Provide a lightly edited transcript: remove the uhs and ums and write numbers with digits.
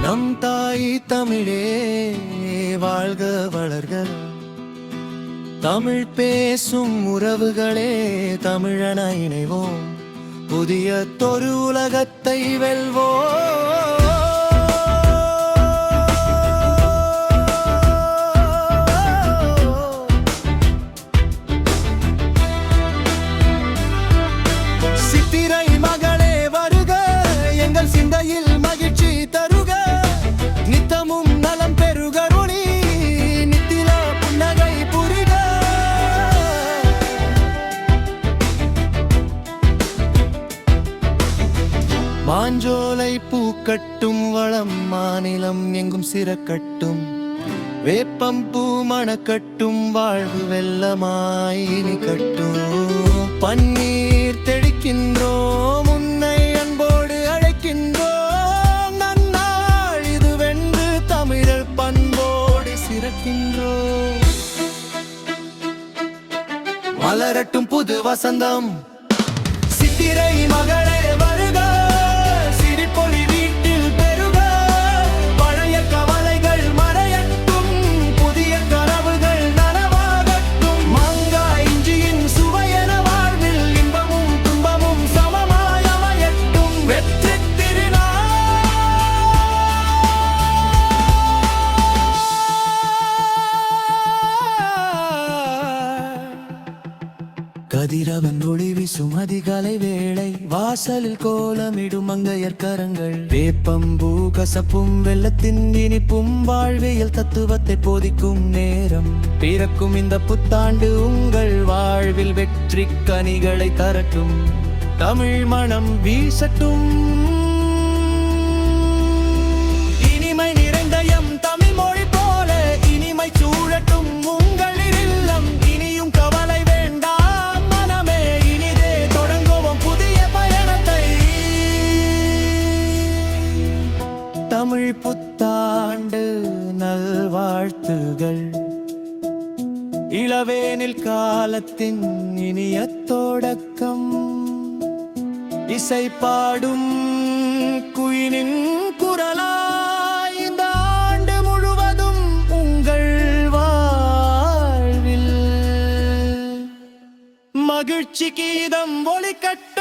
நம் தாய் தமிழே வாழ்க வளர்க. தமிழ் பேசும் உறவுகளே தமிழன இணைவோம், புதிய தொரு உலகத்தை வெல்வோம். சித்திரை மகளே வருக, எங்கள் சிந்தையில் மகிழ்ச்சி தருக. நித்தமும் நலம் பெருக, ஒளி நித்தில புன்னகை புரிக. மாஞ்சோலை பூக்கட்டும், வளம் மாநிலம் எங்கும் சிறக்கட்டும். வேப்பம் பூ மணக்கட்டும், வாழ்வு வெள்ளமாய் கட்டும். பன்னீர் தெளிக்கின்றோம், உன்னை அன்போடு அழைக்கின்றோம். நன்னாள் இதுவென்று தமிழர் பண்போடு சிறக்கின்றோம். மலரட்டும் புது வசந்தம், சித்திரை மகளே வருக. சிரிப்பொலி வீட்டில் பெருக, பழைய கவலைகள் மறையட்டும், புதிய கனவுகள் நனவாகட்டும். மாங்காய் இஞ்சியின் சுவையென வாழ்வில் இன்பமும் துன்பமும் சமமாய் அமையட்டும். வெற்றி திருநாள் கதிரவன் ஒளி வீசும் அதிகாலை வேளை, வாசலில் கோலமிடும் மங்கையர் கரங்கள். வேப்பம்பூ கசப்பும் வெள்ளத்தின் இனிப்பும் வாழ்வியல் தத்துவத்தை போதிக்கும் நேரம். பிறக்கும் இந்த புத்தாண்டு உங்கள் வாழ்வில் வெற்றி கனிகளை தரட்டும். தமிழ் மனம் வீசட்டும். இனிமை நிறைந்த எம் தமிழ் மொழி போல இனிமை சூழட்டும் உங்கள் இல்லம். இனியும் கவலை வேண்டாம் மனமே, இனிதே தொடங்குவோம் புதிய பயணத்தை. தமிழ் புத்தாண்டு நல்வாழ்த்துகள். இளவேனில் காலத்தின் இனிய தொடக்கம். இசை பாடும் குயிலின் குரலாய் இந்த ஆண்டு முழுவதும் உங்கள் வாழ்வில் மகிழ்ச்சி கீதம் ஒலிக்கட்டும்.